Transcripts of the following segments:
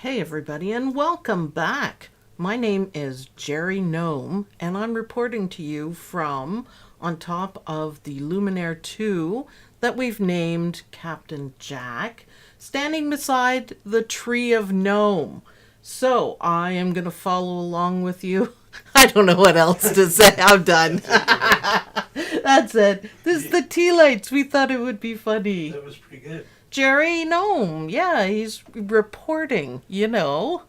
Hey everybody, and welcome back. My name is Jerry Gnome, and I'm reporting to you from on top of the Luminaire 2 that we've named Captain Jack, standing beside the Tree of Gnome. So I am going to follow along with you. I don't know what else to say. I'm done. That's it. This is the tea lights. We thought it would be funny. That was pretty good. Jerry Gnome, yeah, he's reporting, you know.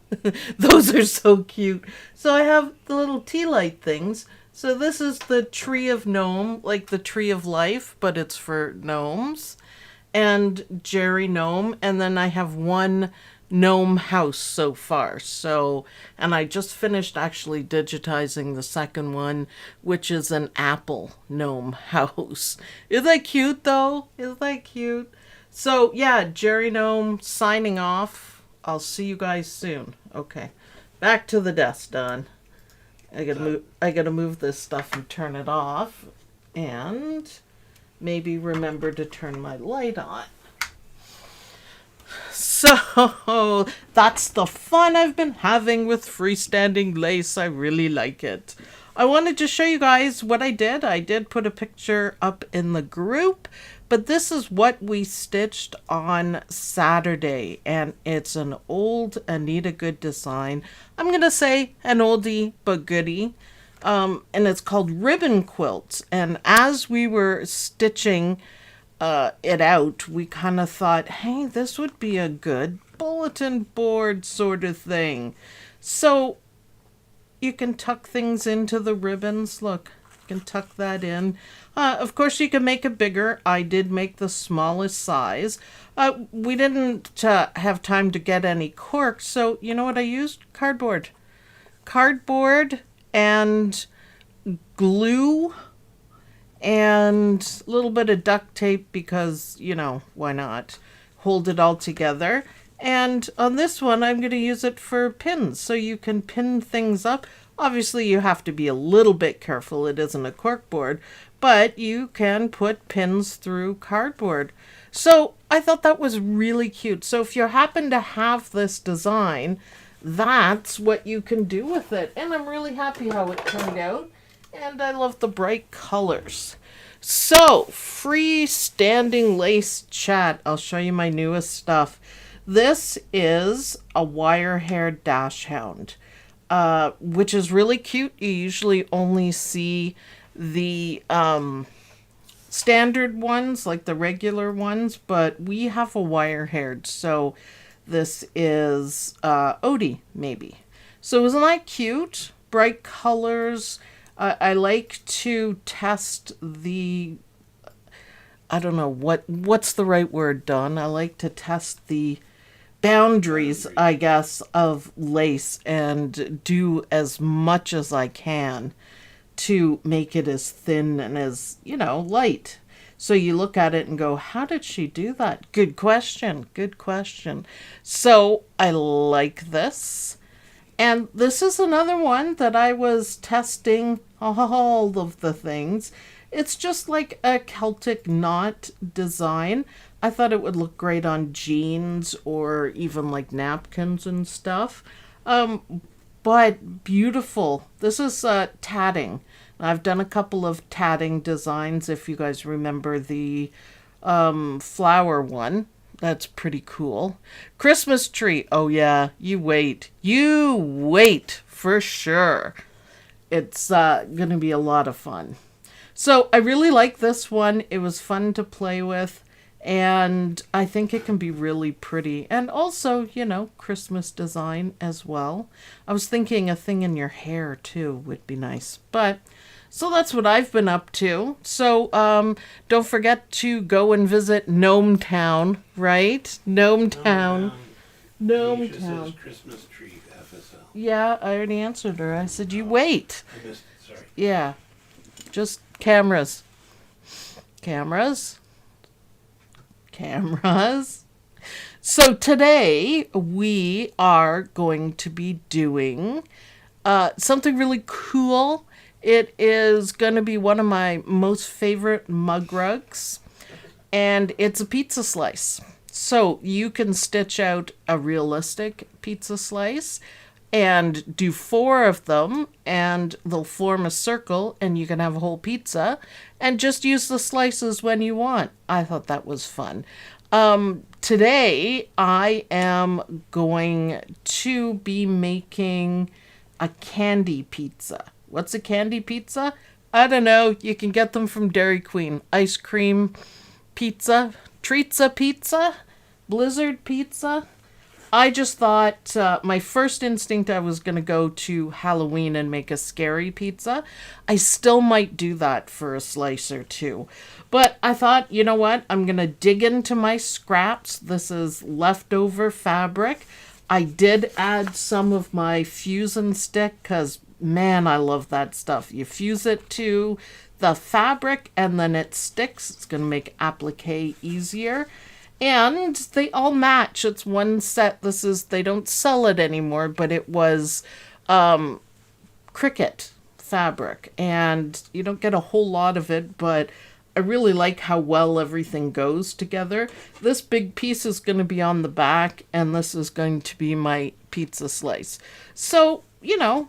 Those are so cute. So I have the little tea light things. So this is the Tree of Gnome, like the Tree of Life, but it's for gnomes. And Jerry Gnome, and then I have one gnome house so far. So, and I just finished actually digitizing the second one, which is an apple gnome house. Isn't that cute though? Isn't that cute? So, yeah, Jerry Gnome signing off. I'll see you guys soon. Okay. Back to the desk, Don. I gotta move this stuff and turn it off. And maybe remember to turn my light on. So, that's the fun I've been having with freestanding lace. I really like it. I wanted to show you guys what I did. I did put a picture up in the group. But this is what we stitched on Saturday, and it's an old Anita Good design. I'm going to say an oldie but goodie, and it's called Ribbon Quilts. And as we were stitching it out, we kind of thought, hey, this would be a good bulletin board sort of thing. So you can tuck things into the ribbons. Look, you can tuck that in. Of course, you can make it bigger. I did make the smallest size. We didn't have time to get any corks, so you know what I used? Cardboard. Cardboard and glue and a little bit of duct tape because, you know, why not? Hold it all together. And on this one, I'm going to use it for pins, so you can pin things up. Obviously, you have to be a little bit careful. It isn't a cork board, but you can put pins through cardboard. So I thought that was really cute. So if you happen to have this design, that's what you can do with it. And I'm really happy how it turned out. And I love the bright colors. So, freestanding lace chat. I'll show you my newest stuff. This is a wire hair dash hound, which is really cute. You usually only see the standard ones, like the regular ones, but we have a wire haired, so this is Odie, maybe. So isn't that cute? Bright colors. I like to test the, I don't know, what's the right word, Don? I like to test the boundaries, I guess, of lace and do as much as I can to make it as thin and as, you know, light. So you look at it and go, how did she do that? Good question. Good question. So I like this. And this is another one that I was testing all of the things. It's just like a Celtic knot design. I thought it would look great on jeans or even like napkins and stuff. But beautiful. This is tatting. I've done a couple of tatting designs, if you guys remember the flower one. That's pretty cool. Christmas tree. Oh, yeah. You wait. You wait for sure. It's going to be a lot of fun. So I really like this one. It was fun to play with. And I think it can be really pretty. And also, you know, Christmas design as well. I was thinking a thing in your hair, too, would be nice. But, so that's what I've been up to. So, don't forget to go and visit Gnome Town, right? Gnome Town. Gnome Town. Christmas tree FSL. Yeah, I already answered her. I said, you wait. I missed it, sorry. Yeah. Just cameras. Cameras. Cameras. So today we are going to be doing something really cool. It is going to be one of my most favorite mug rugs, and it's a pizza slice. So you can stitch out a realistic pizza slice and do 4 of them, and they'll form a circle, and you can have a whole pizza and just use the slices when you want. I thought that was fun. Today I am going to be making a candy pizza. What's a candy pizza? I don't know. You can get them from Dairy Queen. Ice cream pizza, Treatza pizza, Blizzard pizza. I just thought my first instinct I was going to go to Halloween and make a scary pizza. I still might do that for a slice or two. But I thought, you know what? I'm going to dig into my scraps. This is leftover fabric. I did add some of my fuse and stick because, man, I love that stuff. You fuse it to the fabric and then it sticks. It's going to make applique easier. And they all match. It's one set. They don't sell it anymore, but it was cricket fabric. And you don't get a whole lot of it, but I really like how well everything goes together. This big piece is going to be on the back, and this is going to be my pizza slice. So,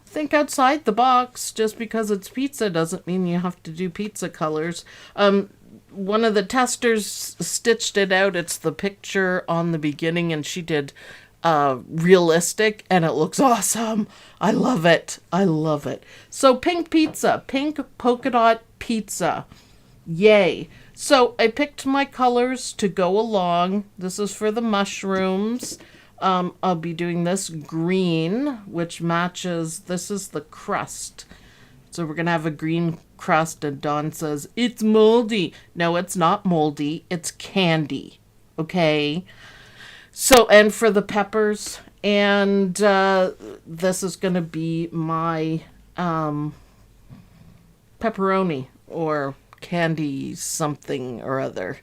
think outside the box. Just because it's pizza doesn't mean you have to do pizza colors. One of the testers stitched it out. It's the picture on the beginning, and she did realistic, and it looks awesome. I love it. I love it. So pink pizza, pink polka dot pizza. Yay. So I picked my colors to go along. This is for the mushrooms. I'll be doing this green, which matches, this is the crust. So we're going to have a green crust, and Dawn says, it's moldy. No, it's not moldy. It's candy. Okay? So, and for the peppers, and this is going to be my pepperoni, or candy something or other.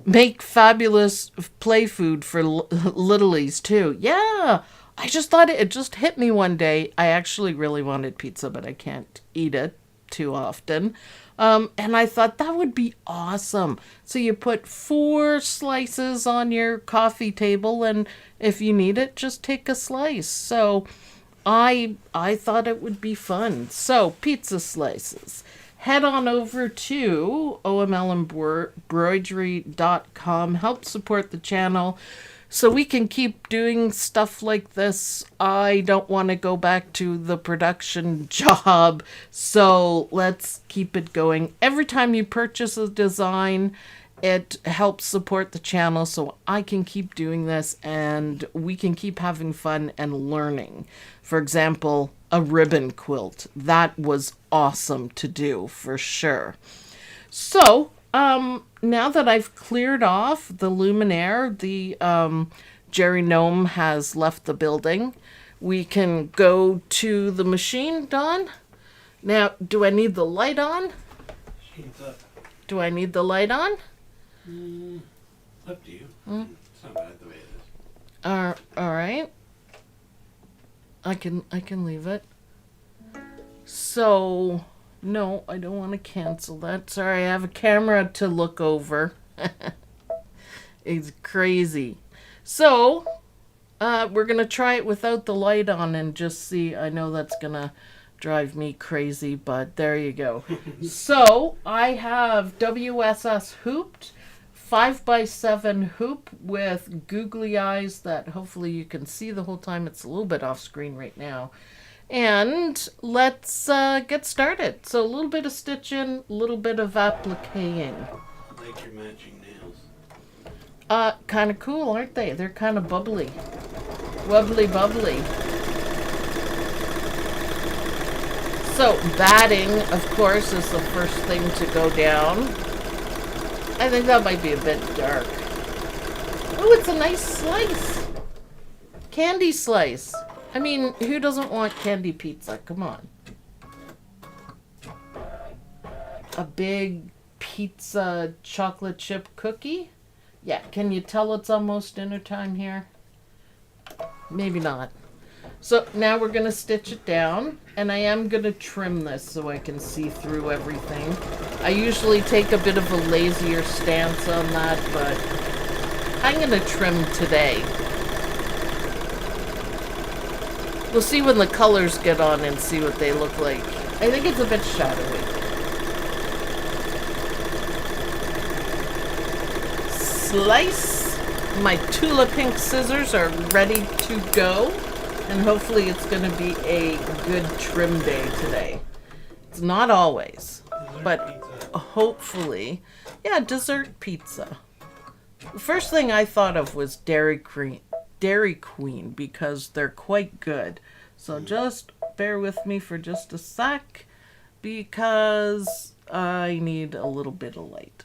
Make fabulous play food for littlies too. Yeah, I just thought it just hit me one day. I actually really wanted pizza, but I can't eat it too often. And I thought that would be awesome. So you put 4 slices on your coffee table, and if you need it, just take a slice. So I thought it would be fun. So pizza slices. Head on over to omlembroidery.com. Help support the channel so we can keep doing stuff like this. I don't want to go back to the production job, so let's keep it going. Every time you purchase a design, it helps support the channel so I can keep doing this and we can keep having fun and learning. For example, a ribbon quilt. That was awesome to do for sure. So, now that I've cleared off the luminaire, the Jerry Gnome has left the building. We can go to the machine, Dawn. Now, do I need the light on? Machine's up. Do I need the light on? Up to you. It's not bad the way it is. All right. I can leave it. So, no, I don't want to cancel that. Sorry, I have a camera to look over. It's crazy. So, we're going to try it without the light on and just see. I know that's going to drive me crazy, but there you go. So, I have WSS hooped. 5x7 hoop with googly eyes that hopefully you can see the whole time. It's a little bit off screen right now. And let's get started. So a little bit of stitching, a little bit of appliquing. I like your matching nails. Kind of cool, aren't they? They're kind of bubbly. Wubbly bubbly. So batting, of course, is the first thing to go down. I think that might be a bit dark. Oh, it's a nice slice. Candy slice. I mean, who doesn't want candy pizza? Come on. A big pizza chocolate chip cookie? Yeah, can you tell it's almost dinner time here? Maybe not. So now we're going to stitch it down, and I am going to trim this so I can see through everything. I usually take a bit of a lazier stance on that, but I'm going to trim today. We'll see when the colors get on and see what they look like. I think it's a bit shadowy. Slice. My Tula Pink scissors are ready to go. And hopefully it's going to be a good trim day today. It's not always. But hopefully. Yeah, dessert pizza. The first thing I thought of was Dairy Queen because they're quite good. So just bear with me for just a sec because I need a little bit of light.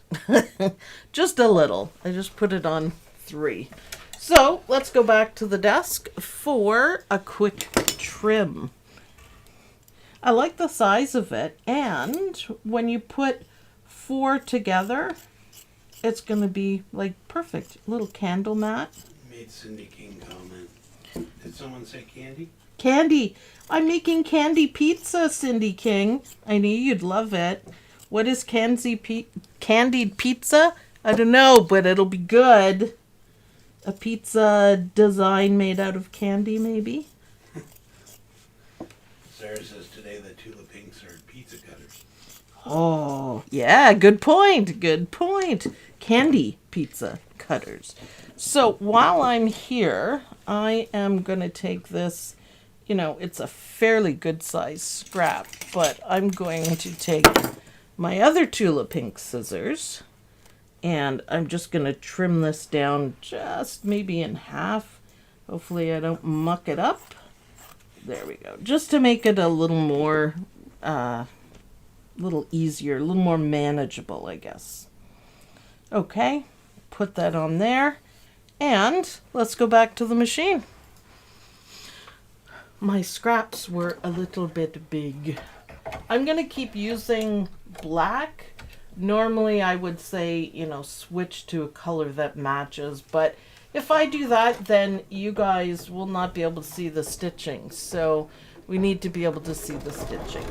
Just a little. I just put it on 3. So let's go back to the desk for a quick trim. I like the size of it, and when you put 4 together, it's going to be like perfect. Little candle mat. Made Cindy King comment. Did someone say candy? Candy. I'm making candy pizza, Cindy King. I knew you'd love it. What is candied pizza? I don't know, but it'll be good. A pizza design made out of candy, maybe? Sarah says today the Tula Pinks are pizza cutters. Oh, yeah, good point. Good point. Candy pizza cutters. So while I'm here, I am going to take this, you know, it's a fairly good size scrap, but I'm going to take my other Tula Pink scissors and I'm just going to trim this down just maybe in half. Hopefully I don't muck it up. There we go. Just to make it a little more, little easier, a little more manageable, I guess. Okay, put that on there. And let's go back to the machine. My scraps were a little bit big. I'm going to keep using black. Normally I would say, you know, switch to a color that matches, but if I do that, then you guys will not be able to see the stitching. So we need to be able to see the stitching.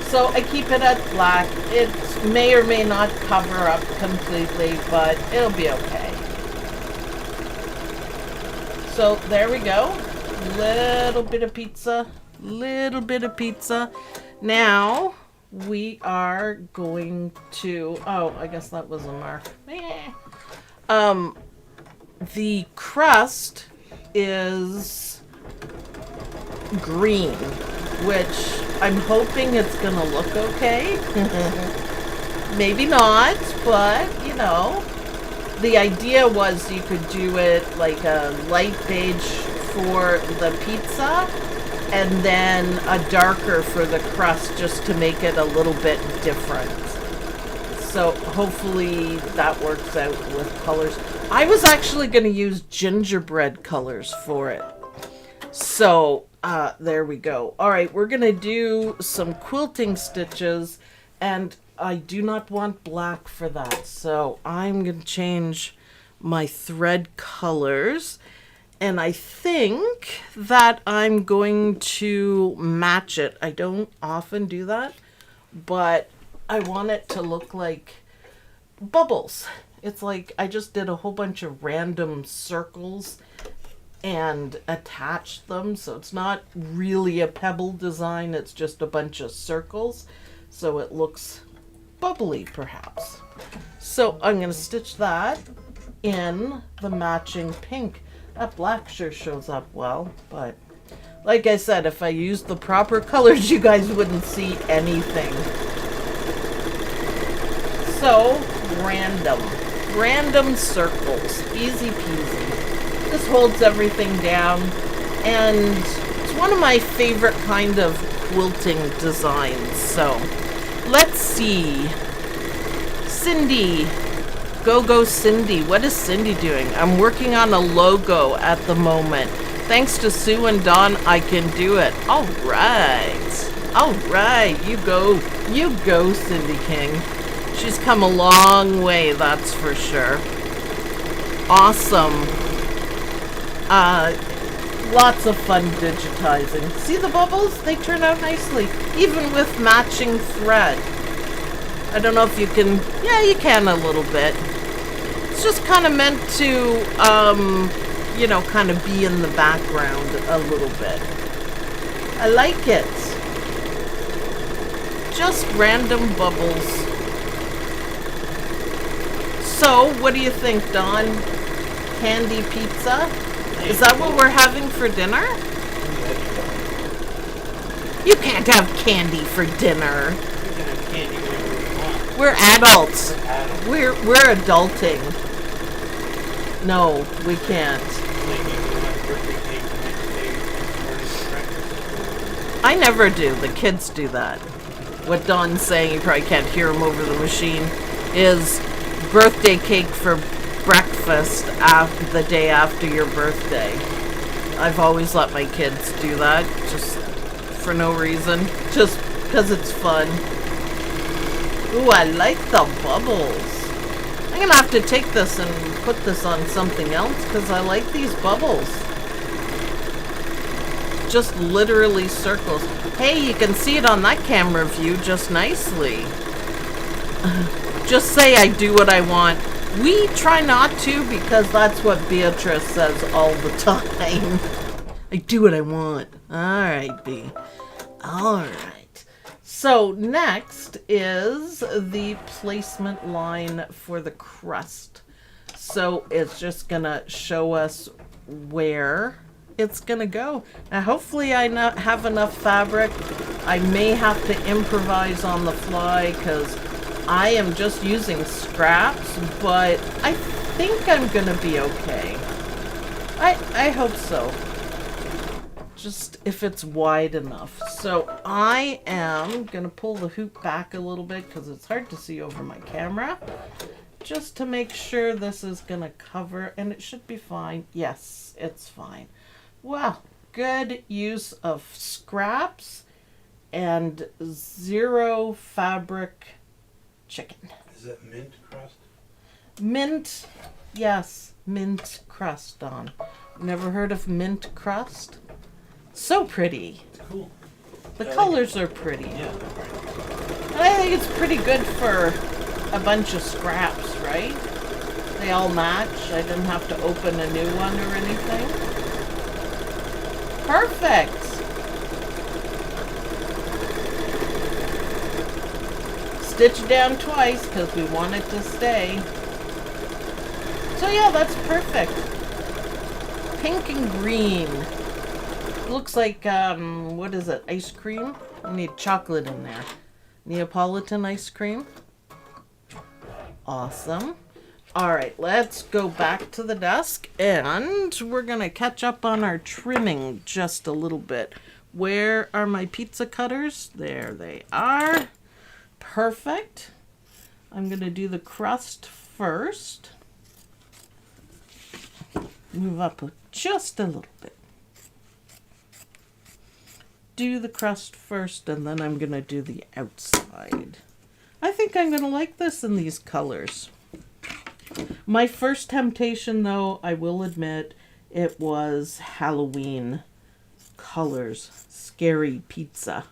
So I keep it at black. It may or may not cover up completely, but it'll be okay. So there we go. Little bit of pizza. Little bit of pizza. Now we are going to... Oh, I guess that was a mark. The crust is green, which I'm hoping it's gonna look okay. Maybe not, but you know, the idea was you could do it like a light beige for the pizza and then a darker for the crust just to make it a little bit different. So hopefully that works out with colors. I was actually going to use gingerbread colors for it. So there we go. All right, we're going to do some quilting stitches, and I do not want black for that. So I'm going to change my thread colors, and I think that I'm going to match it. I don't often do that, but I want it to look like bubbles. It's like I just did a whole bunch of random circles and attached them. So it's not really a pebble design. It's just a bunch of circles. So it looks bubbly perhaps. So I'm going to stitch that in the matching pink. That black sure shows up well, but like I said, if I used the proper colors, you guys wouldn't see anything. So random circles, easy peasy. This holds everything down, and it's one of my favorite kind of quilting designs. So let's see. Cindy, go Cindy. What is Cindy doing? I'm working on a logo at the moment. Thanks to Sue and Dawn, I can do it. All right, you go, Cindy King. She's come a long way, that's for sure. Awesome. Lots of fun digitizing. See the bubbles? They turn out nicely, even with matching thread. I don't know if you can... Yeah, you can a little bit. it's just kind of meant to, you know, kind of be in the background a little bit. I like it. Just random bubbles. So, what do you think, Don? Candy pizza? Is that what we're having for dinner? You can't have candy for dinner. You can have candy whenever you want. We're adults. We're adulting. No, we can't. Like you can have birthday cake the next day and breakfast. I never do. The kids do that. What Don's saying, you probably can't hear him over the machine, is birthday cake for breakfast the day after your birthday. I've always let my kids do that, just for no reason, just because it's fun. Ooh, I like the bubbles. I'm gonna have to take this and put this on something else because I like these bubbles. Just literally circles. Hey, you can see it on that camera view just nicely. Just say I do what I want. We try not to because that's what Beatrice says all the time. I do what I want. Alright, B. Alright. So next is the placement line for the crust. So it's just gonna show us where it's gonna go. Now hopefully I have enough fabric. I may have to improvise on the fly because I am just using scraps, but I think I'm gonna be okay. I hope so. Just if it's wide enough. So I am gonna pull the hoop back a little bit because it's hard to see over my camera. Just to make sure this is gonna cover, and it should be fine. Yes, it's fine. Well, good use of scraps and zero fabric chicken. Is that mint crust? Mint, yes, mint crust on. Never heard of mint crust? So pretty. It's cool. The colors are pretty. Yeah. And I think it's pretty good for a bunch of scraps, right? They all match. I didn't have to open a new one or anything. Perfect. Stitch down twice because we want it to stay. So yeah, that's perfect. Pink and green. Looks like, what is it? Ice cream? I need chocolate in there. Neapolitan ice cream. Awesome. Alright, let's go back to the desk and we're going to catch up on our trimming just a little bit. Where are my pizza cutters? There they are. Perfect. I'm going to do the crust first. Move up just a little bit. Do the crust first and then I'm going to do the outside. I think I'm going to like this in these colors. My first temptation, though, I will admit, it was Halloween colors. Scary pizza.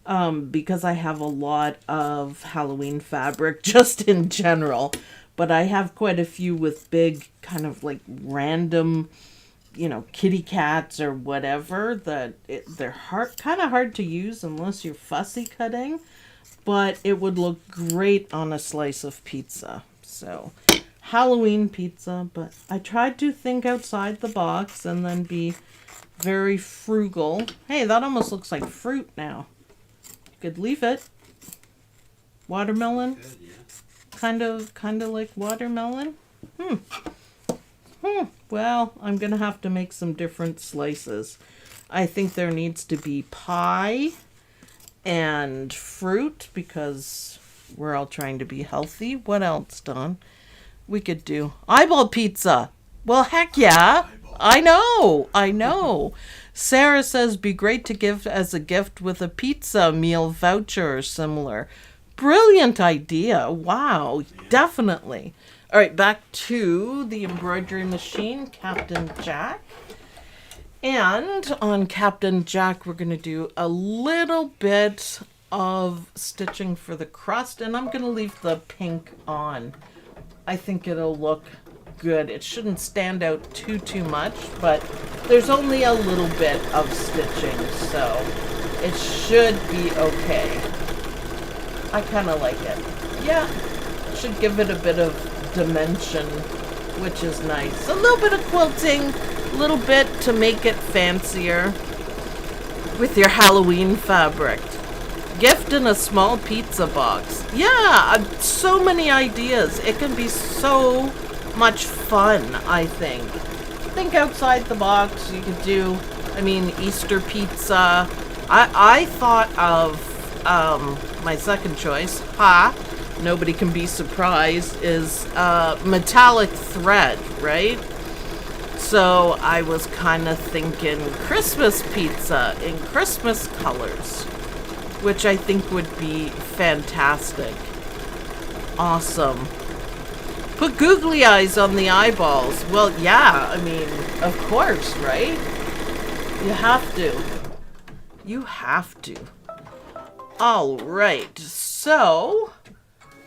Because I have a lot of Halloween fabric just in general. But I have quite a few with big kind of like random, you know, kitty cats or whatever. That they're kind of hard to use unless you're fussy cutting. But it would look great on a slice of pizza. So, Halloween pizza. But I tried to think outside the box and then be very frugal. Hey, that almost looks like fruit now. You could leave it. Watermelon. Good, yeah. Kind of like watermelon. Well, I'm gonna have to make some different slices. I think there needs to be pie and fruit because we're all trying to be healthy. What else, Don? We could do eyeball pizza. Well, heck yeah. I know. Sarah says be great to give as a gift with a pizza meal voucher or similar. Brilliant idea. Wow, definitely. All right, back to the embroidery machine, Captain Jack. And on Captain Jack, we're going to do a little bit of stitching for the crust, and I'm going to leave the pink on. I think it'll look good. It shouldn't stand out too much, but there's only a little bit of stitching, so it should be okay. I kind of like it. Yeah, should give it a bit of dimension, which is nice. A little bit of quilting, a little bit to make it fancier with your Halloween fabric. Gift in a small pizza box. Yeah, so many ideas. It can be so much fun, I think. Think outside the box. You could do, I mean, Easter pizza. I thought of my second choice. Nobody can be surprised, is metallic thread, right? So I was kind of thinking Christmas pizza in Christmas colors, which I think would be fantastic. Awesome. Put googly eyes on the eyeballs. Well, yeah, I mean, of course, right? You have to. You have to. All right, so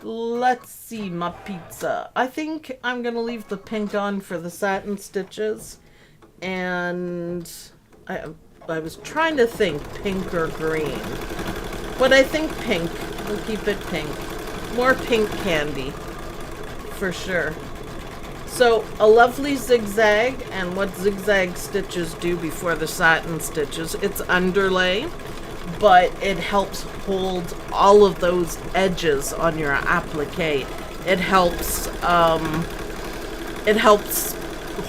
let's see my pizza. I think I'm gonna leave the pink on for the satin stitches, and I was trying to think pink or green, but I think pink. We'll keep it pink. More pink candy, for sure. So a lovely zigzag, and what zigzag stitches do before the satin stitches, it's underlay, but it helps hold all of those edges on your applique. It helps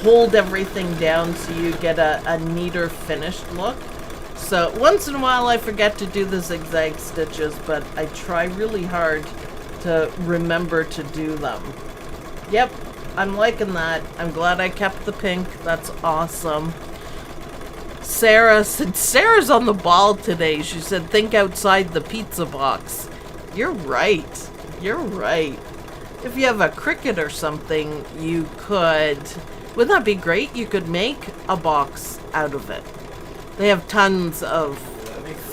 hold everything down so you get a neater finished look. So once in a while I forget to do the zigzag stitches, but I try really hard to remember to do them. Yep, I'm liking that. I'm glad I kept the pink. That's awesome. Sarah said, Sarah's on the ball today. She said, think outside the pizza box. You're right. You're right. If you have a Cricut or something, you could... Wouldn't that be great? You could make a box out of it. They have tons of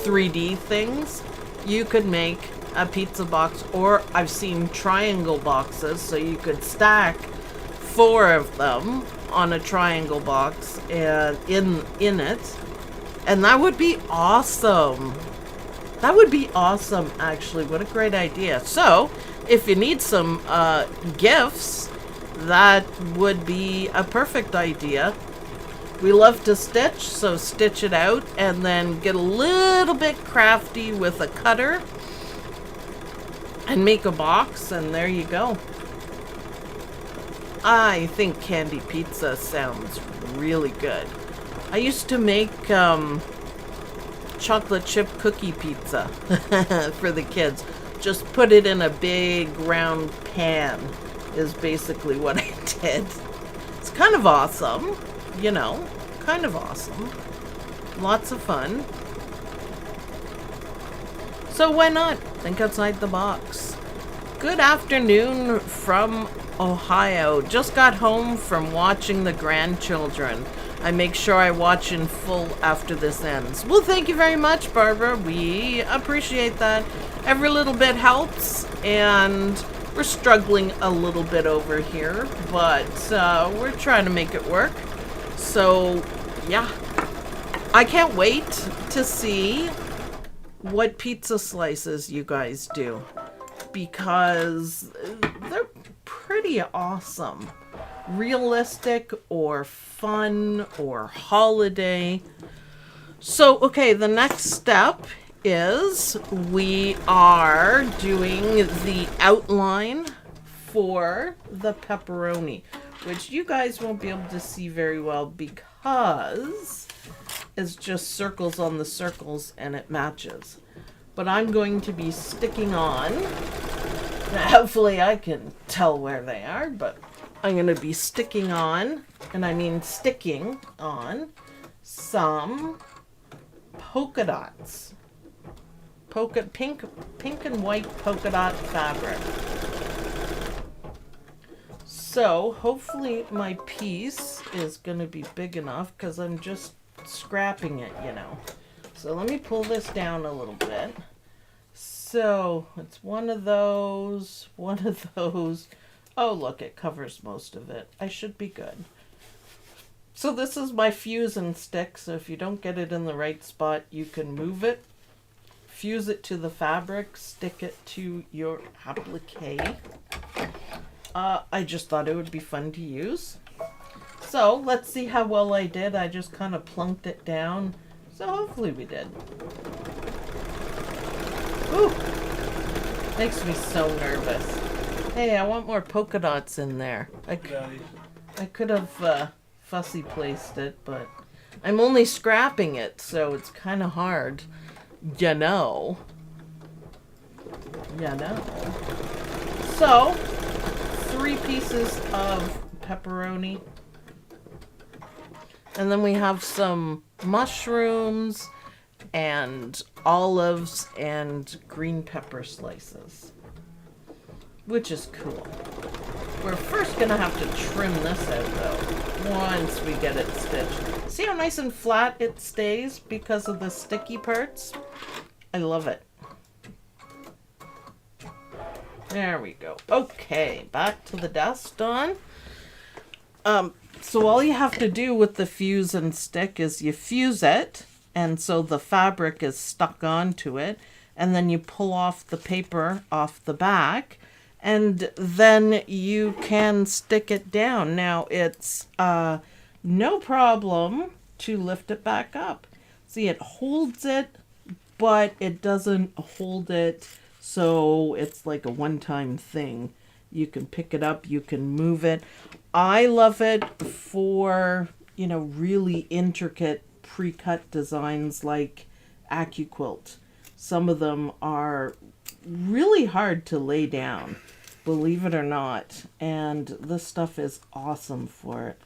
3D things. You could make a pizza box, or I've seen triangle boxes, so you could stack 4 of them on a triangle box and in it, and that would be awesome. That would be awesome, actually. What a great idea. So if you need some gifts, that would be a perfect idea. We love to stitch, so stitch it out and then get a little bit crafty with a cutter and make a box, and there you go. I think candy pizza sounds really good. I used to make chocolate chip cookie pizza for the kids. Just put it in a big round pan is basically what I did. It's kind of awesome, you know, kind of awesome. Lots of fun. So why not? Think outside the box. Good afternoon from Ohio. Just got home from watching the grandchildren. I make sure I watch in full after this ends. Well, thank you very much, Barbara. We appreciate that. Every little bit helps, and we're struggling a little bit over here, but we're trying to make it work. So, yeah. I can't wait to see what pizza slices you guys do, because they're pretty awesome. Realistic or fun or holiday. So, okay, the next step is we are doing the outline for the pepperoni, which you guys won't be able to see very well because it's just circles on the circles and it matches. But I'm going to be sticking on, hopefully I can tell where they are, but I'm going to be sticking on, and I mean sticking on, some polka dots. Pink and white polka dot fabric. So hopefully my piece is going to be big enough, because I'm just scrapping it, you know. So let me pull this down a little bit. So it's one of those. Oh, look, it covers most of it. I should be good. So this is my fuse and stick, so if you don't get it in the right spot, you can move it, fuse it to the fabric, stick it to your applique. I just thought it would be fun to use. So let's see how well I did. I just kind of plunked it down, so hopefully we did. Ooh, makes me so nervous. Hey, I want more polka dots in there. I could have fussy placed it, but I'm only scrapping it, so it's kind of hard. You know. So, 3 pieces of pepperoni. And then we have some mushrooms and olives and green pepper slices, which is cool. We're first gonna have to trim this out though, once we get it stitched. See how nice and flat it stays because of the sticky parts? I love it. There we go. Okay, back to the desk, Dawn. So all you have to do with the fuse and stick is you fuse it, and so the fabric is stuck onto it, and then you pull off the paper off the back, and then you can stick it down. Now it's no problem to lift it back up. See, it holds it, but it doesn't hold it so it's like a one-time thing. You can pick it up, you can move it. I love it for, you know, really intricate pre-cut designs like AccuQuilt. Some of them are really hard to lay down, believe it or not, and this stuff is awesome for it.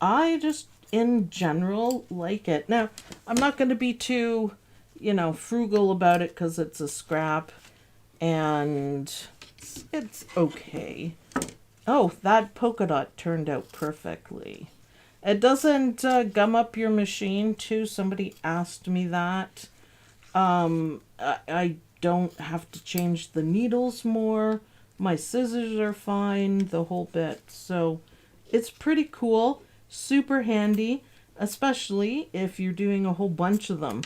I just, in general, like it. Now, I'm not going to be too, you know, frugal about it because it's a scrap, and it's okay. Oh, that polka dot turned out perfectly. It doesn't gum up your machine, too. Somebody asked me that. I don't have to change the needles more. My scissors are fine, the whole bit. So it's pretty cool, super handy, especially if you're doing a whole bunch of them.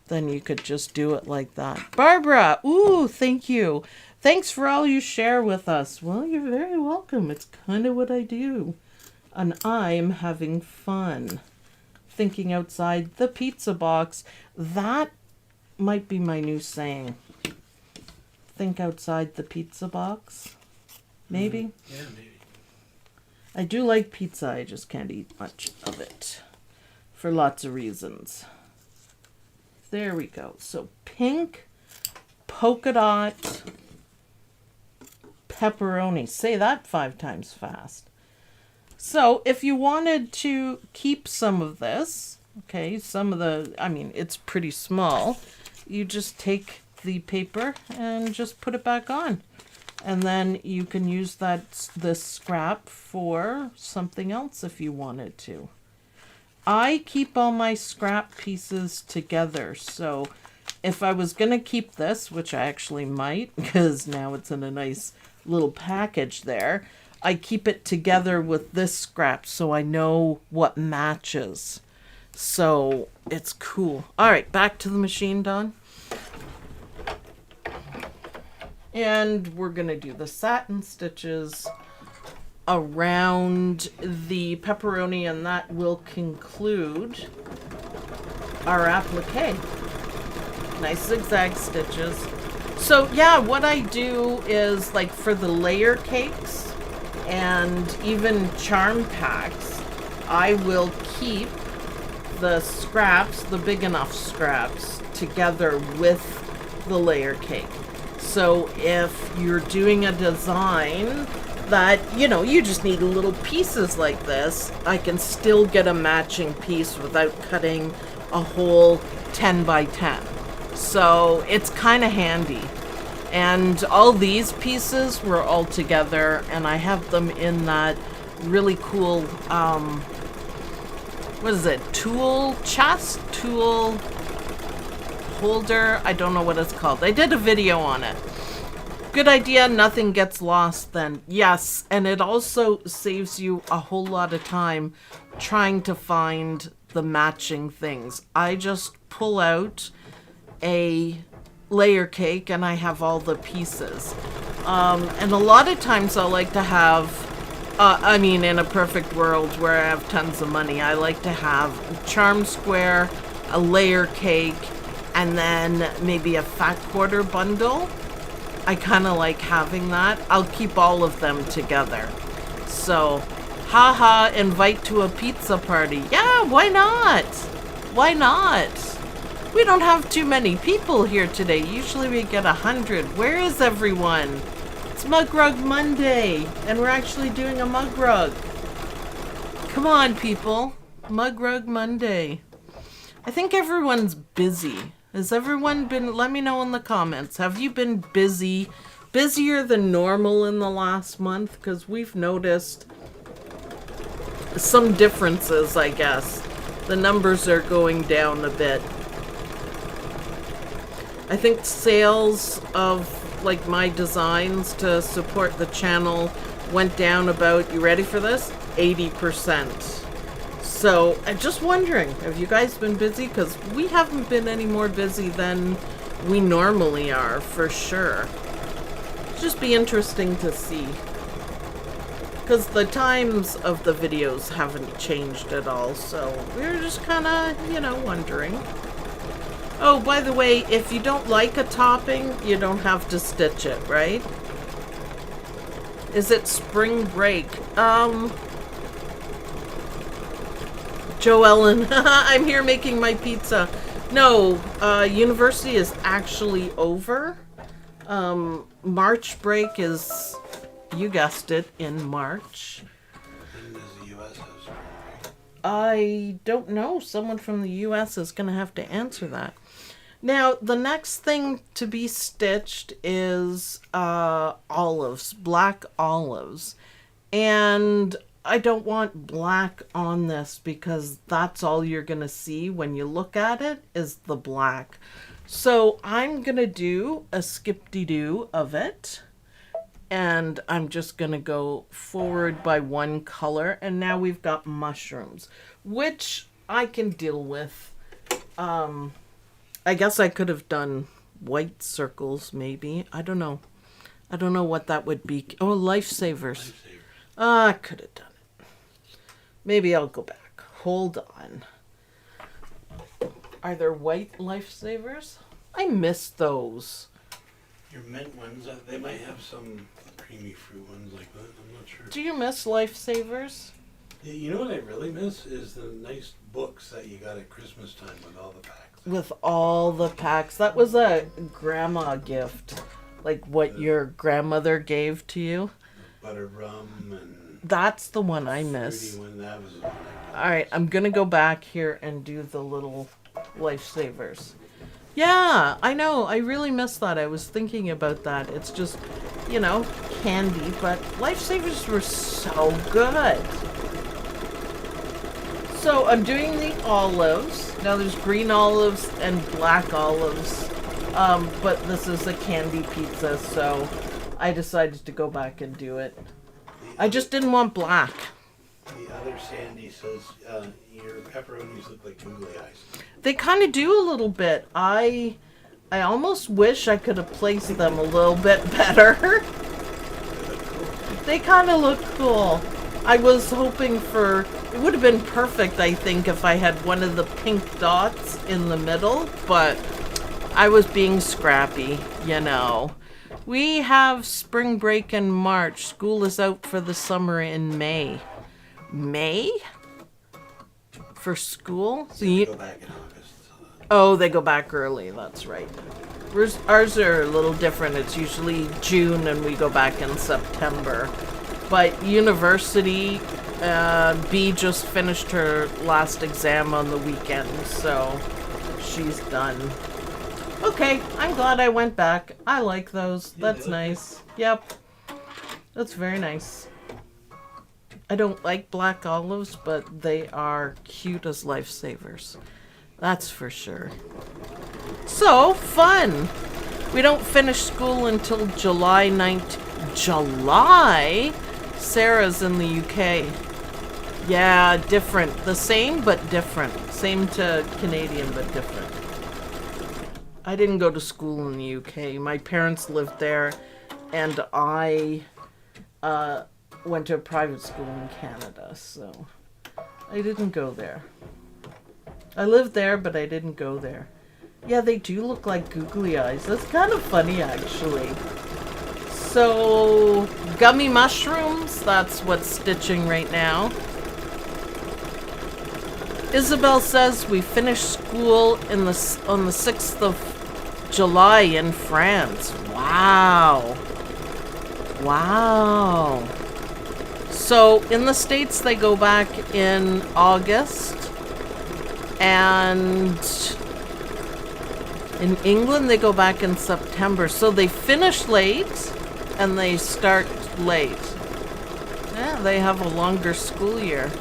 Then you could just do it like that. Barbara, ooh, thank you. Thanks for all you share with us. Well, you're very welcome. It's kind of what I do. And I'm having fun. Thinking outside the pizza box. That might be my new saying. Think outside the pizza box. Maybe? Yeah, maybe. I do like pizza. I just can't eat much of it. For lots of reasons. There we go. So pink, polka dot, pepperoni. Say that 5 times fast. So if you wanted to keep some of this, okay, some of the, I mean, it's pretty small. You just take the paper and just put it back on. And then you can use this scrap for something else if you wanted to. I keep all my scrap pieces together, so if I was going to keep this, which I actually might, because now it's in a nice little package there, I keep it together with this scrap so I know what matches. So it's cool. All right, back to the machine, Dawn. And we're going to do the satin stitches around the pepperoni, and that will conclude our applique. Nice zigzag stitches. So yeah, what I do is, like, for the layer cakes and even charm packs, I will keep the scraps, the big enough scraps, together with the layer cake. So if you're doing a design that, you know, you just need little pieces like this, I can still get a matching piece without cutting a whole 10 by 10. So it's kind of handy. And all these pieces were all together, and I have them in that really cool, what is it, tool chest? Tool holder? I don't know what it's called. I did a video on it. Good idea. Nothing gets lost then. Yes, and it also saves you a whole lot of time trying to find the matching things. I just pull out a layer cake and I have all the pieces. And a lot of times I like to have, I mean, in a perfect world where I have tons of money, I like to have a charm square, a layer cake, and then maybe a fat quarter bundle. I kind of like having that. I'll keep all of them together. So, haha, invite to a pizza party. Yeah, why not? Why not? We don't have too many people here today. Usually we get 100. Where is everyone? It's Mug Rug Monday, and we're actually doing a mug rug. Come on, people. Mug Rug Monday. I think everyone's busy. Has everyone been, let me know in the comments, have you been busy, busier than normal in the last month? Because we've noticed some differences, I guess. The numbers are going down a bit. I think sales of like my designs to support the channel went down about, you ready for this? 80%. So, I'm just wondering, have you guys been busy? Because we haven't been any more busy than we normally are, for sure. It'll just be interesting to see. Because the times of the videos haven't changed at all, so we're just kind of, you know, wondering. Oh, by the way, if you don't like a topping, you don't have to stitch it, right? Is it spring break? Joe Ellen, I'm here making my pizza. No, university is actually over. March break is, you guessed it, in March. When does the U.S. have spring break? I don't know. Someone from the U.S. is going to have to answer that. Now, the next thing to be stitched is olives, black olives. And I don't want black on this because that's all you're going to see when you look at it is the black. So I'm going to do a skip-de-doo of it. And I'm just going to go forward by one color. And now we've got mushrooms, which I can deal with. I guess I could have done white circles, maybe. I don't know. I don't know what that would be. Oh, lifesavers. I could have done it. Maybe I'll go back. Hold on. Are there white lifesavers? I miss those. Your mint ones, they might have some creamy fruit ones like that. I'm not sure. Do you miss lifesavers? Yeah, you know what I really miss is the nice books that you got at Christmas time with all the packs. With all the packs. That was a grandma gift. Like what your grandmother gave to you. The butter rum and... That's the one I miss. One, that was the one I got. Alright, I'm gonna go back here and do the little lifesavers. Yeah, I know. I really miss that. I was thinking about that. It's just, you know, candy, but lifesavers were so good. So I'm doing the olives. Now there's green olives and black olives. But this is a candy pizza, so I decided to go back and do it. I just didn't want black. The other Sandy says your pepperonis look like googly eyes. They kind of do a little bit. I almost wish I could have placed them a little bit better. They kind of look cool. I was hoping for... It would have been perfect, I think, if I had one of the pink dots in the middle, but I was being scrappy, you know. We have spring break in March. School is out for the summer in May. May? For school? So you go back in August. Oh, they go back early. That's right. Ours are a little different. It's usually June and we go back in September. But university, B just finished her last exam on the weekend, so she's done. Okay, I'm glad I went back. I like those. That's nice. Yep. That's very nice. I don't like black olives, but they are cute as lifesavers. That's for sure. So, fun! We don't finish school until July 19th. July? Sarah's in the UK. Yeah, different. The same, but different. Same to Canadian, but different. I didn't go to school in the UK. My parents lived there, and I went to a private school in Canada, so I didn't go there. I lived there, but I didn't go there. Yeah, they do look like googly eyes. That's kind of funny, actually. So, gummy mushrooms, that's what's stitching right now. Isabel says we finished school on the 6th of July in France. Wow. Wow. So, in the States, they go back in August. And in England, they go back in September. So, they finish late. And they start late. Yeah, they have a longer school year.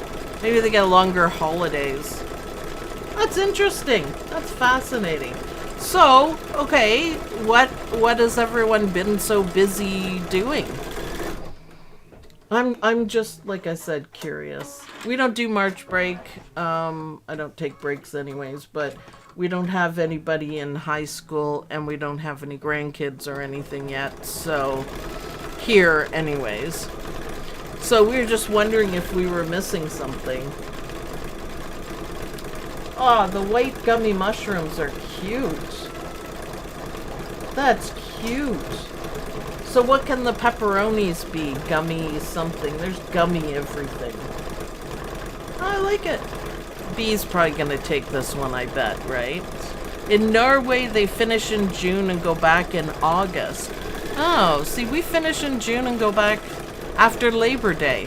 Maybe they get longer holidays. That's interesting. That's fascinating. So, okay, what has everyone been so busy doing? I'm just, like I said, curious. We don't do March break. I don't take breaks anyways, but we don't have anybody in high school, and we don't have any grandkids or anything yet, so here anyways. So we were just wondering if we were missing something. Oh, the white gummy mushrooms are cute. That's cute. So what can the pepperonis be? Gummy something. There's gummy everything. I like it. B's probably gonna take this one, I bet, right? In Norway, they finish in June and go back in August. Oh, see, we finish in June and go back after Labor Day,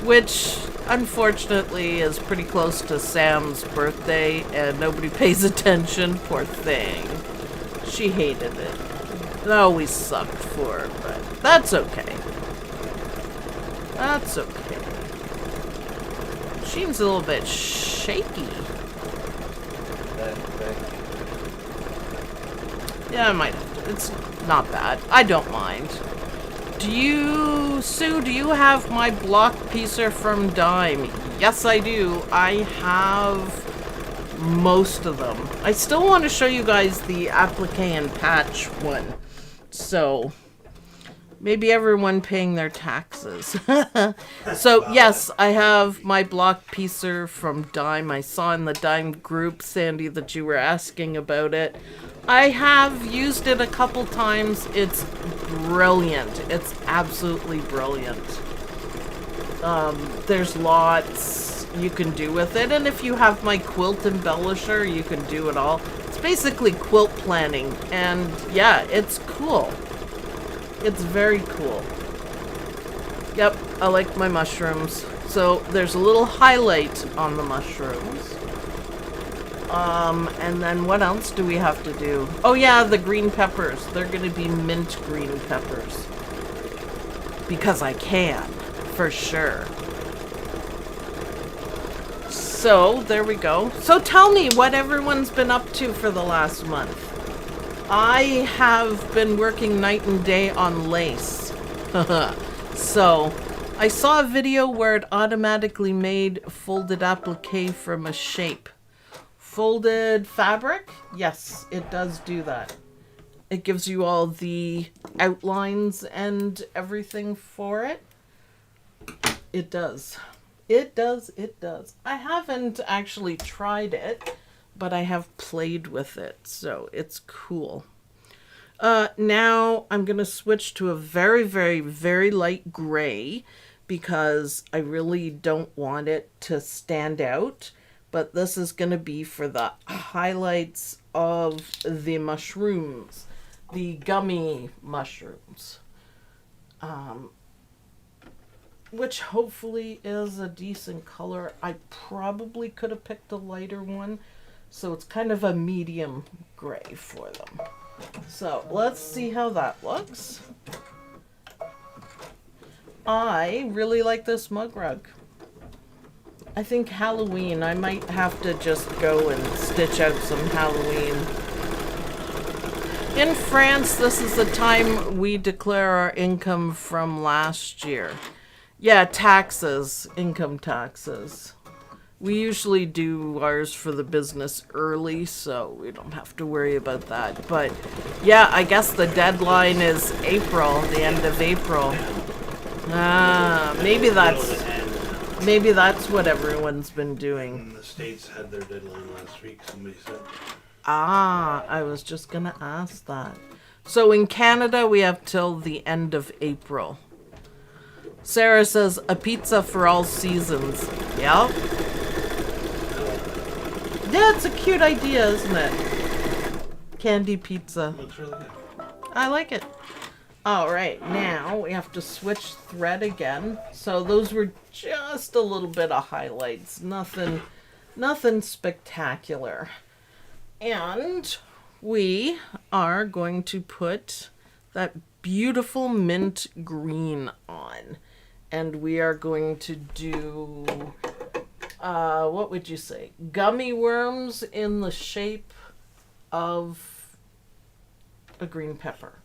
which unfortunately is pretty close to Sam's birthday, and nobody pays attention. Poor thing. She hated it. It always sucked for her, but that's okay. That's okay. Seems a little bit shaky. Yeah, I might have to. It's not bad. I don't mind. Sue, do you have my block piecer from Dime? Yes, I do. I have most of them. I still want to show you guys the applique and patch one. So, maybe everyone paying their taxes. So, yes, I have my block piecer from Dime. I saw in the Dime group, Sandy, that you were asking about it. I have used it a couple times. It's brilliant. It's absolutely brilliant. There's lots you can do with it. And if you have my quilt embellisher, you can do it all. It's basically quilt planning. And yeah, it's cool. It's very cool. Yep, I like my mushrooms. So there's a little highlight on the mushrooms. And then what else do we have to do? Oh yeah, the green peppers. They're gonna be mint green peppers. Because I can, for sure. So, there we go. So tell me what everyone's been up to for the last month. I have been working night and day on lace. So, I saw a video where it automatically made folded applique from a shape. Folded fabric? Yes, it does do that. It gives you all the outlines and everything for it. It does. It does. It does. I haven't actually tried it, but I have played with it, so it's cool. Now I'm going to switch to a very, very, very light gray because I really don't want it to stand out. But this is going to be for the highlights of the mushrooms, the gummy mushrooms, which hopefully is a decent color. I probably could have picked a lighter one, so it's kind of a medium gray for them. So let's see how that looks. I really like this mug rug. I think Halloween, I might have to just go and stitch out some Halloween. In France, this is the time we declare our income from last year. Yeah, taxes, income taxes. We usually do ours for the business early, so we don't have to worry about that. But yeah, I guess the deadline is April, the end of April. Ah, maybe that's what everyone's been doing. And the States had their deadline last week, somebody said. Ah, I was just gonna ask that. So in Canada, we have till the end of April. Sarah says, a pizza for all seasons. Yep. Yeah, it's a cute idea, isn't it? Candy pizza. Looks really good. I like it. All right, now we have to switch thread again. So those were just a little bit of highlights. Nothing spectacular. And we are going to put that beautiful mint green on. And we are going to do, what would you say? Gummy worms in the shape of a green pepper.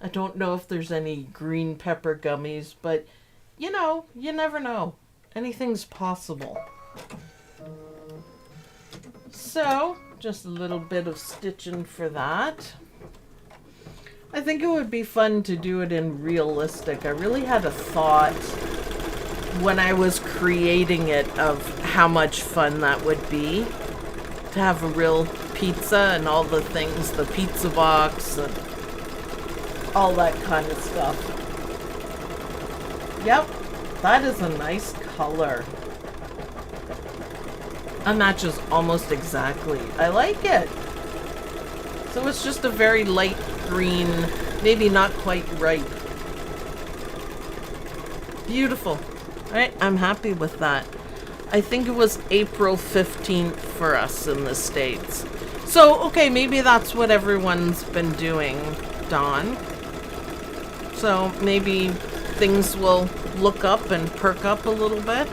I don't know if there's any green pepper gummies, but you know, you never know. Anything's possible. So, just a little bit of stitching for that. I think it would be fun to do it in realistic. I really had a thought when I was creating it of how much fun that would be to have a real pizza and all the things, the pizza box and all that kind of stuff. Yep, that is a nice color. It matches almost exactly. I like it. So it's just a very light green, maybe not quite ripe. Beautiful. All right, I'm happy with that. I think it was April 15th for us in the States. So, okay, maybe that's what everyone's been doing, Dawn. So maybe things will look up and perk up a little bit.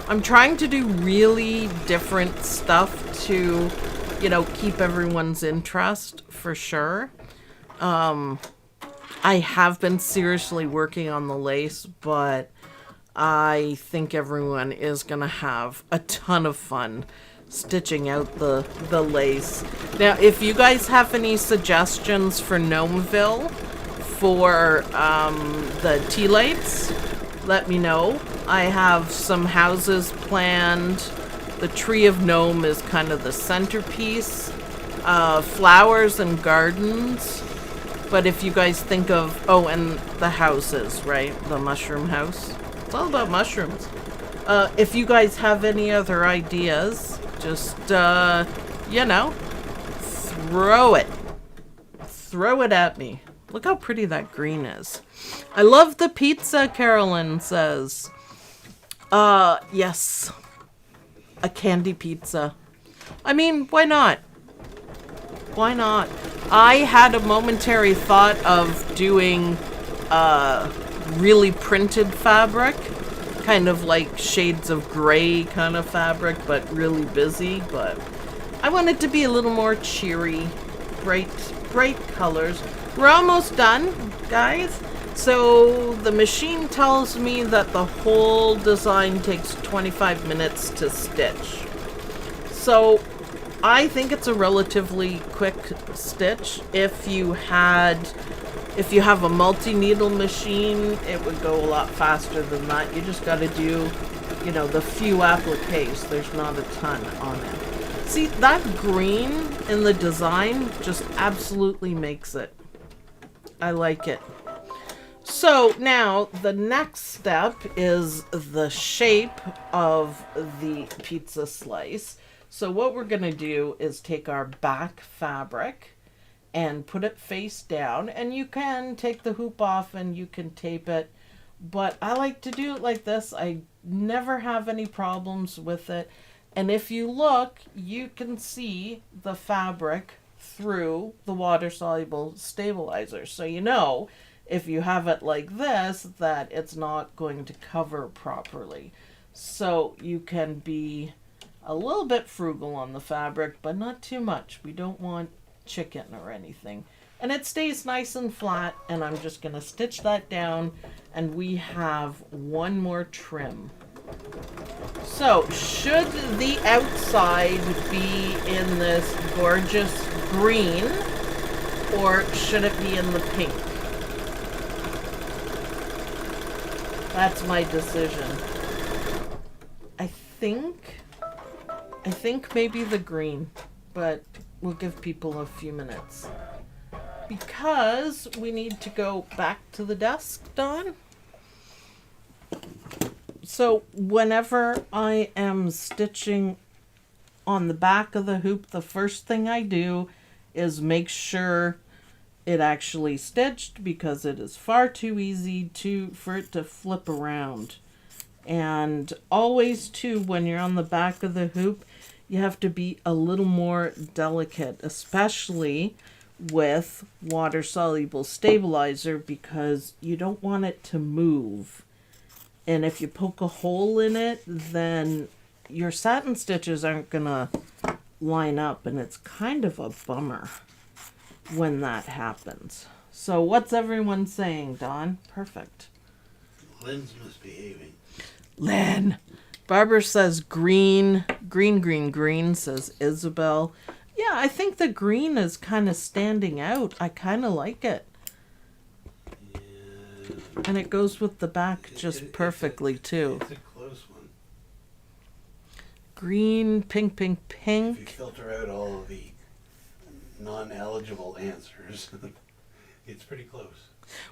I'm trying to do really different stuff to, you know, keep everyone's interest for sure. I have been seriously working on the lace, but I think everyone is going to have a ton of fun stitching out the lace. Now, if you guys have any suggestions for Gnomeville for the tea lights, let me know. I have some houses planned. The Tree of Gnome is kind of the centerpiece. Flowers and gardens. But if you guys think of, oh, and the houses, right? The mushroom house. It's all about mushrooms. If you guys have any other ideas, just, you know, throw it. Throw it at me. Look how pretty that green is. I love the pizza, Carolyn says. Yes. A candy pizza. I mean, why not? Why not? I had a momentary thought of doing really printed fabric. Kind of like shades of gray kind of fabric, but really busy. But I want it to be a little more cheery, bright colors. We're almost done, guys. So the machine tells me that the whole design takes 25 minutes to stitch. So I think it's a relatively quick stitch. If you have a multi-needle machine, it would go a lot faster than that. You just got to do, you know, the few appliques. There's not a ton on it. See, that green in the design just absolutely makes it. I like it. So now the next step is the shape of the pizza slice. So what we're going to do is take our back fabric and put it face down, and you can take the hoop off and you can tape it, but I like to do it like this. I never have any problems with it. And if you look, you can see the fabric through the water-soluble stabilizer. So you know, if you have it like this, that it's not going to cover properly. So you can be a little bit frugal on the fabric, but not too much. We don't want chicken or anything. And it stays nice and flat, and I'm just going to stitch that down, and we have one more trim. So, should the outside be in this gorgeous green, or should it be in the pink? That's my decision. I think maybe the green, but we'll give people a few minutes. Because we need to go back to the desk, Dawn. So whenever I am stitching on the back of the hoop, the first thing I do is make sure it actually stitched, because it is far too easy for it to flip around. And always too, when you're on the back of the hoop, you have to be a little more delicate, especially with water-soluble stabilizer, because you don't want it to move. And if you poke a hole in it, then your satin stitches aren't gonna line up, and it's kind of a bummer when that happens. So what's everyone saying, Dawn? Perfect. Lynn's misbehaving. Lynn. Barbara says green, green, says Isabel. Yeah, I think the green is kind of standing out. I kind of like it. Yeah. And it goes with the back just perfectly, too. It's a close one. Green, pink, If you pink. filter out all of the non-eligible answers, it's pretty close.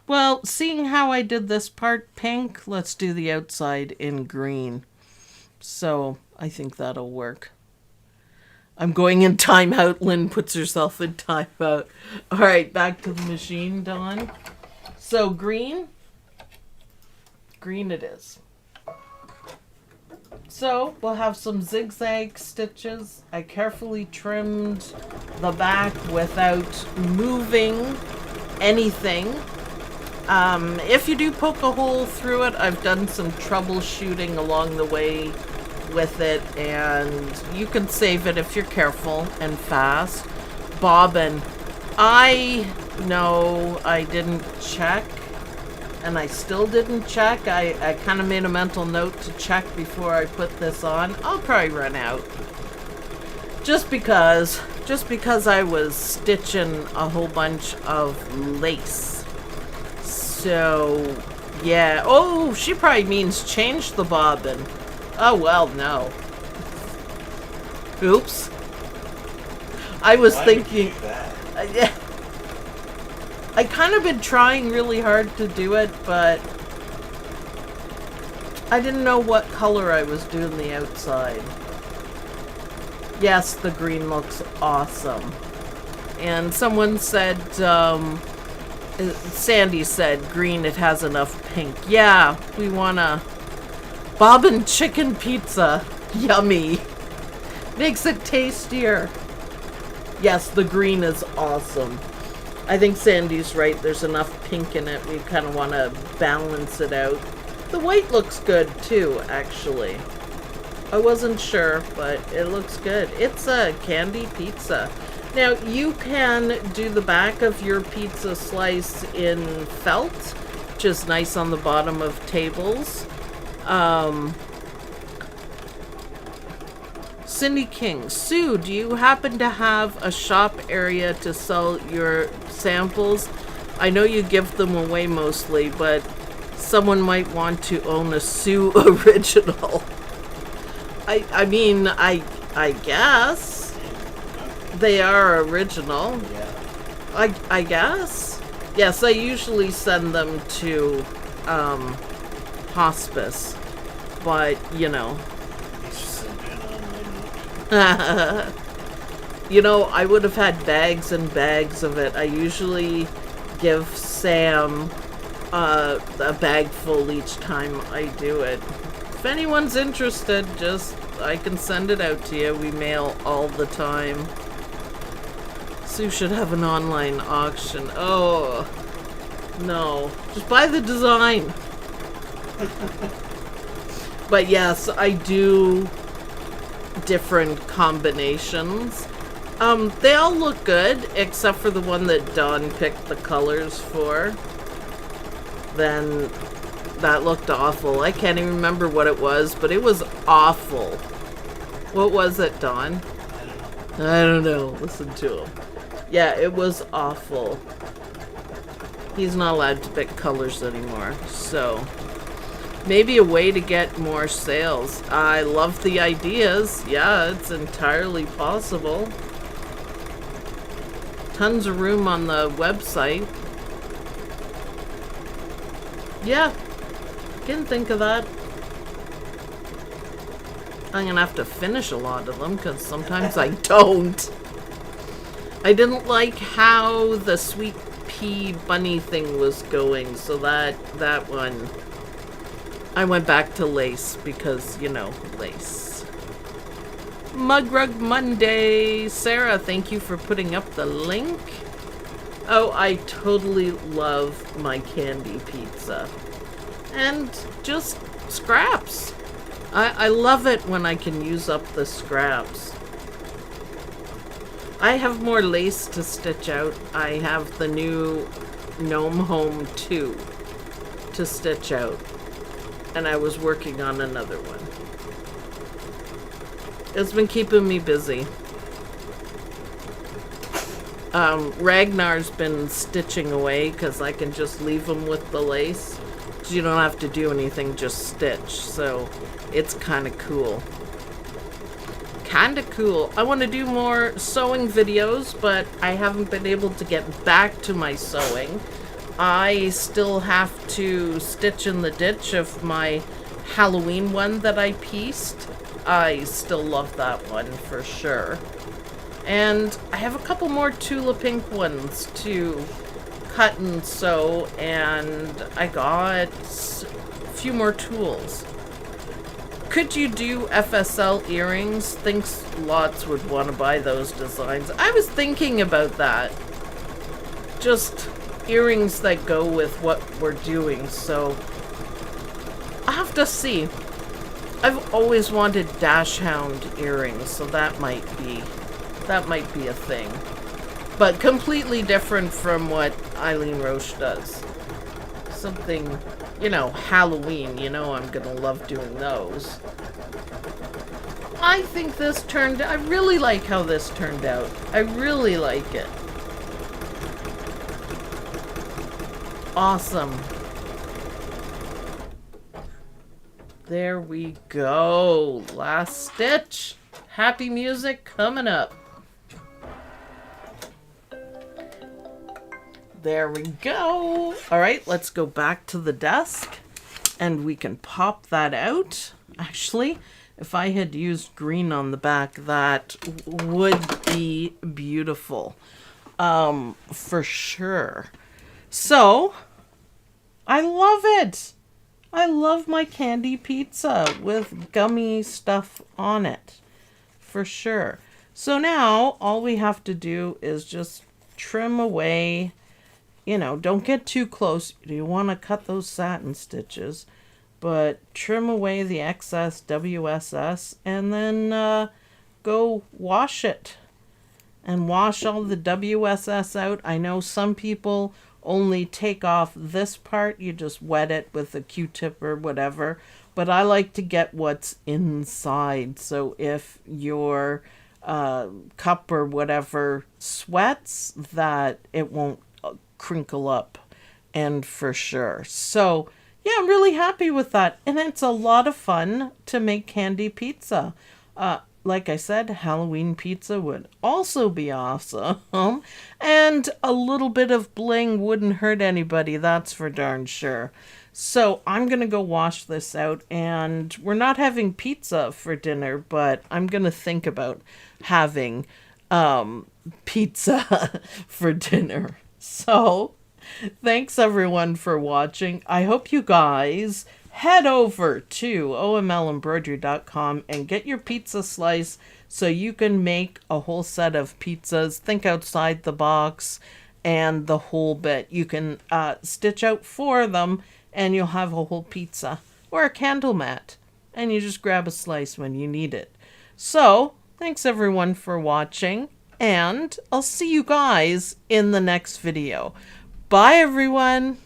Well, seeing how I did this part pink, let's do the outside in green. So I think that'll work. I'm going in timeout. Lynn puts herself in timeout. All right, back to the machine, Dawn. So green. Green it is. So we'll have some zigzag stitches. I carefully trimmed the back without moving anything. If you do poke a hole through it, I've done some troubleshooting along the way with it, and you can save it if you're careful and fast. Bobbin. I know I didn't check, and I still didn't check. I kind of made a mental note to check before I put this on. I'll probably run out. Just because I was stitching a whole bunch of lace. So, yeah. Oh, she probably means change the bobbin. Oh, well, no. Oops. I was thinking... yeah. I kind of been trying really hard to do it, but I didn't know what color I was doing the outside. Yes, the green looks awesome. And someone said, Sandy said, green, it has enough pink. Yeah, we want a bobbin chicken pizza. Yummy. Makes it tastier. Yes, the green is awesome. I think Sandy's right. There's enough pink in it. We kind of want to balance it out. The white looks good too, actually. I wasn't sure, but it looks good. It's a candy pizza. Now, you can do the back of your pizza slice in felt, which is nice on the bottom of tables. Cindy King. Sue, do you happen to have a shop area to sell your samples? I know you give them away mostly, but someone might want to own a Sue original. I mean, I guess they are original. Yeah. I guess. Yes, I usually send them to hospice, but you know. You know, I would have had bags and bags of it. I usually give Sam a bag full each time I do it. If anyone's interested, I can send it out to you. We mail all the time. Sue should have an online auction. Oh, no. Just buy the design. But yes, I do different combinations. They all look good, except for the one that Dawn picked the colors for. Then that looked awful. I can't even remember what it was, but it was awful. What was it, Dawn? I don't know. Listen to him. Yeah, it was awful. He's not allowed to pick colors anymore, so maybe a way to get more sales. I love the ideas. Yeah, it's entirely possible. Tons of room on the website. Yeah, can think of that. I'm gonna have to finish a lot of them because sometimes I don't. I didn't like how the sweet pea bunny thing was going, so that one I went back to lace because, you know, lace. mugrugmonday, Sarah, thank you for putting up the link. Oh, I totally love my candy pizza. And just scraps. I love it when I can use up the scraps. I have more lace to stitch out. I have the new Gnome Home 2 to stitch out. And I was working on another one. It's been keeping me busy. Ragnar's been stitching away because I can just leave him with the lace. So you don't have to do anything, just stitch. So it's kind of cool. Kinda cool. I want to do more sewing videos, but I haven't been able to get back to my sewing. I still have to stitch in the ditch of my Halloween one that I pieced. I still love that one for sure. And I have a couple more Tula Pink ones to cut and sew, and I got a few more tools. Could you do FSL earrings? Thinks lots would want to buy those designs. I was thinking about that. Just earrings that go with what we're doing, so I'll have to see. I've always wanted dash hound earrings, so that might be a thing. But completely different from what Eileen Roche does. Something, you know, Halloween, you know I'm gonna love doing those. I think this turned, I really like how this turned out. I really like it. Awesome. There we go. Last stitch. Happy music coming up. There we go. All right, let's go back to the desk and we can pop that out. Actually, if I had used green on the back, that would be beautiful. For sure. So, I love it. I love my candy pizza with gummy stuff on it. For sure. So now, all we have to do is just trim away. You know, don't get too close. You want to cut those satin stitches. But trim away the excess WSS and then go wash it. And wash all the WSS out. I know some people only take off this part. You just wet it with a Q-tip or whatever. But I like to get what's inside. So if your cup or whatever sweats, that it won't crinkle up. And for sure. So yeah, I'm really happy with that. And it's a lot of fun to make candy pizza. Like I said, Halloween pizza would also be awesome. And a little bit of bling wouldn't hurt anybody, that's for darn sure. So I'm going to go wash this out. And we're not having pizza for dinner, but I'm going to think about having pizza for dinner. So thanks everyone for watching. I hope you guys head over to omlembroidery.com and get your pizza slice so you can make a whole set of pizzas. Think outside the box and the whole bit. You can stitch out 4 of them and you'll have a whole pizza or a candle mat. And you just grab a slice when you need it. So, thanks everyone for watching, and I'll see you guys in the next video. Bye everyone!